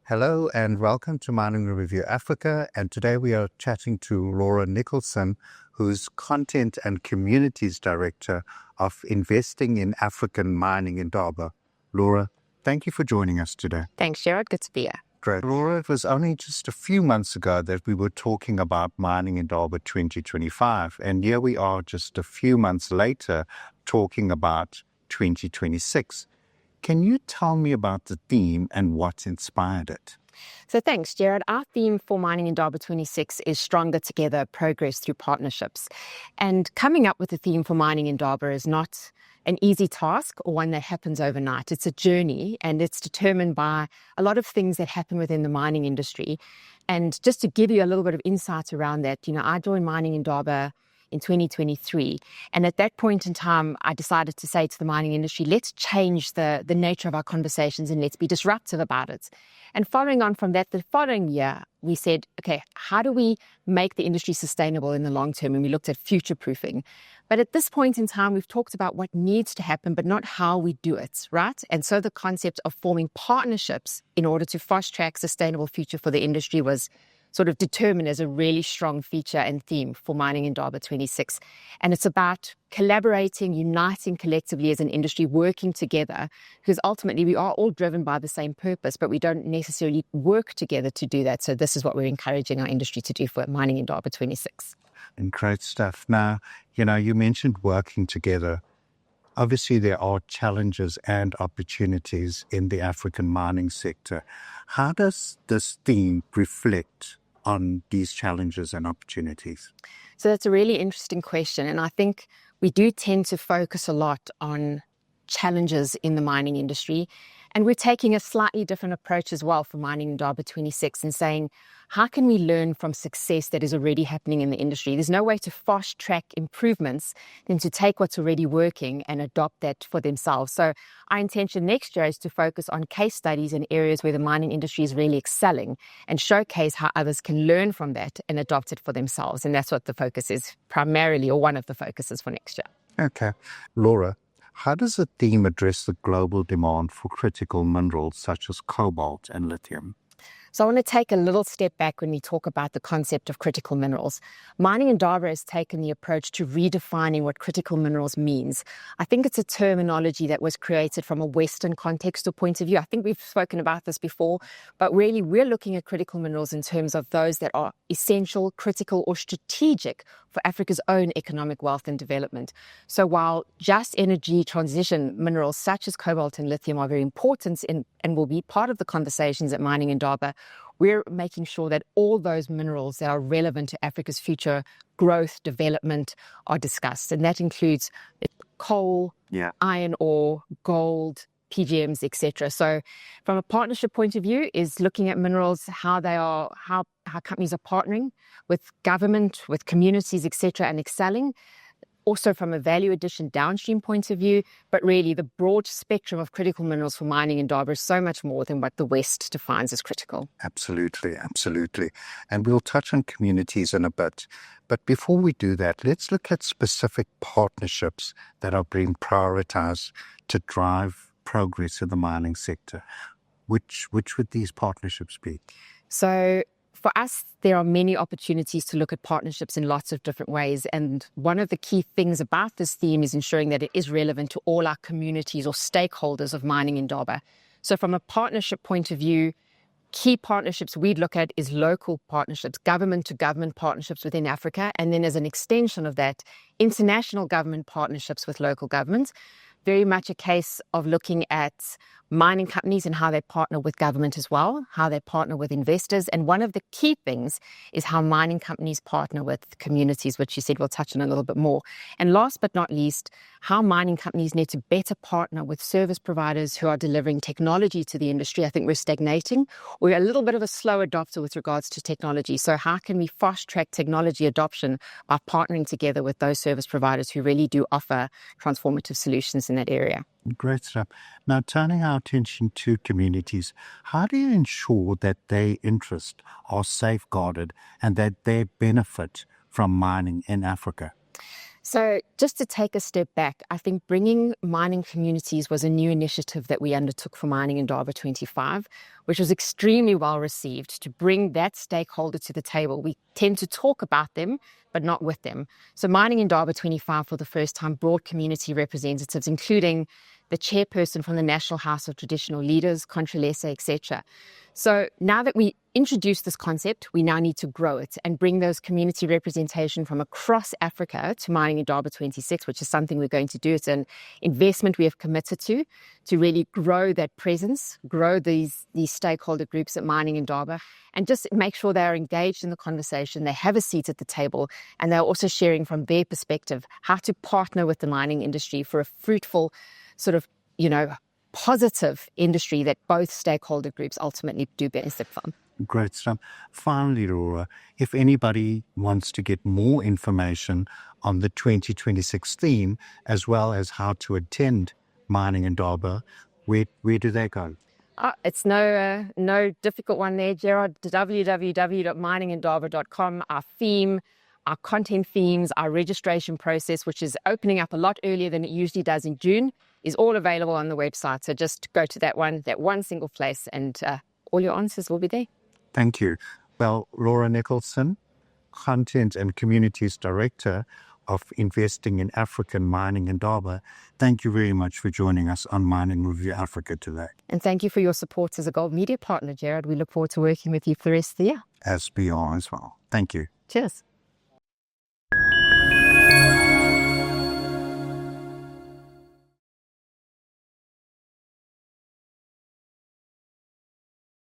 Hello and welcome to Mining Review Africa. And today we are chatting to Laura Nicholson, who's Content and Communities Director of Investing in African Mining Indaba. Laura, thank you for joining us today. Thanks, Gerard. Good to be here. Great. Laura, it was only just a few months ago that we were talking about Mining Indaba 2025. And here we are just a few months later talking about 2026. Can you tell me about the theme and what inspired it? So thanks, Gerard. Our theme for Mining Indaba 26 is Stronger Together, Progress Through Partnerships. And coming up with a theme for Mining Indaba is not an easy task or one that happens overnight. It's a journey, and it's determined by a lot of things that happen within the mining industry. And just to give you a little bit of insight around that, I joined Mining Indaba in 2023. And at that point in time, I decided to say to the mining industry, let's change the nature of our conversations and let's be disruptive about it. And following on from that, the following year, we said, okay, how do we make the industry sustainable in the long term? And we looked at future-proofing. But at this point in time, we've talked about what needs to happen, but not how we do it, right? And so the concept of forming partnerships in order to fast-track sustainable future for the industry was sort of determined as a really strong feature and theme for Mining Indaba 26. And it's about collaborating, uniting collectively as an industry, working together, because ultimately we are all driven by the same purpose, but we don't necessarily work together to do that. So this is what we're encouraging our industry to do for Mining Indaba 26. And great stuff. Now, you mentioned working together. Obviously, there are challenges and opportunities in the African mining sector. How does this theme reflect on these challenges and opportunities? So that's a really interesting question. And I think we do tend to focus a lot on challenges in the mining industry. And we're taking a slightly different approach as well for Mining Indaba 26 and saying, how can we learn from success that is already happening in the industry? There's no way to fast track improvements than to take what's already working and adopt that for themselves. So our intention next year is to focus on case studies in areas where the mining industry is really excelling and showcase how others can learn from that and adopt it for themselves. And that's what the focus is primarily, or one of the focuses for next year. Okay. Laura, how does the theme address the global demand for critical minerals such as cobalt and lithium? So I want to take a little step back when we talk about the concept of critical minerals. Mining Indaba has taken the approach to redefining what critical minerals means. I think it's a terminology that was created from a Western context or point of view. I think we've spoken about this before, but really we're looking at critical minerals in terms of those that are essential, critical, or strategic for Africa's own economic wealth and development. So while just energy transition minerals such as cobalt and lithium are very important and will be part of the conversations at Mining Indaba, we're making sure that all those minerals that are relevant to Africa's future growth, development are discussed. And that includes coal, iron ore, gold, PGMs, etc. So from a partnership point of view is looking at minerals, how companies are partnering with government, with communities, etc., and excelling. Also from a value addition downstream point of view, but really the broad spectrum of critical minerals for Mining Indaba is so much more than what the West defines as critical. Absolutely. And we'll touch on communities in a bit. But before we do that, let's look at specific partnerships that are being prioritized to drive progress in the mining sector. Which would these partnerships be? So for us, there are many opportunities to look at partnerships in lots of different ways. And one of the key things about this theme is ensuring that it is relevant to all our communities or stakeholders of Mining Indaba. So from a partnership point of view, key partnerships we'd look at is local partnerships, government-to-government partnerships within Africa, and then as an extension of that, international government partnerships with local governments. Very much a case of looking at mining companies and how they partner with government as well, how they partner with investors. And one of the key things is how mining companies partner with communities, which you said we'll touch on a little bit more. And last but not least, how mining companies need to better partner with service providers who are delivering technology to the industry. I think we're stagnating. We're a little bit of a slow adopter with regards to technology. So how can we fast track technology adoption by partnering together with those service providers who really do offer transformative solutions in that area? Great stuff. Now, turning our attention to communities, how do you ensure that their interests are safeguarded and that they benefit from mining in Africa? So just to take a step back, I think bringing mining communities was a new initiative that we undertook for Mining Indaba 25, which was extremely well received to bring that stakeholder to the table. We tend to talk about them, but not with them. So Mining Indaba 25 for the first time brought community representatives, including the chairperson from the National House of Traditional Leaders, Contralesa, etc. So now that we introduced this concept, we now need to grow it and bring those community representation from across Africa to Mining Indaba 26, which is something we're going to do. It's an investment we have committed to really grow that presence, grow these stakeholder groups at Mining Indaba, and just make sure they're engaged in the conversation, they have a seat at the table, and they're also sharing from their perspective how to partner with the mining industry for a fruitful sort of, positive industry that both stakeholder groups ultimately do benefit from. Great stuff. Finally, Laura, if anybody wants to get more information on the 2026 theme, as well as how to attend Mining Indaba, where do they go? It's no difficult one there, Gerard. www.miningindaba.com. Our theme, our content themes, our registration process, which is opening up a lot earlier than it usually does in June, is all available on the website. So just go to that one single place, and all your answers will be there. Thank you. Well, Laura Nicholson, Content and Communities Director of Investing in African Mining Indaba, thank you very much for joining us on Mining Review Africa today. And thank you for your support as a Gold Media partner, Gerard. We look forward to working with you for the rest of the year. As we are as well. Thank you. Cheers.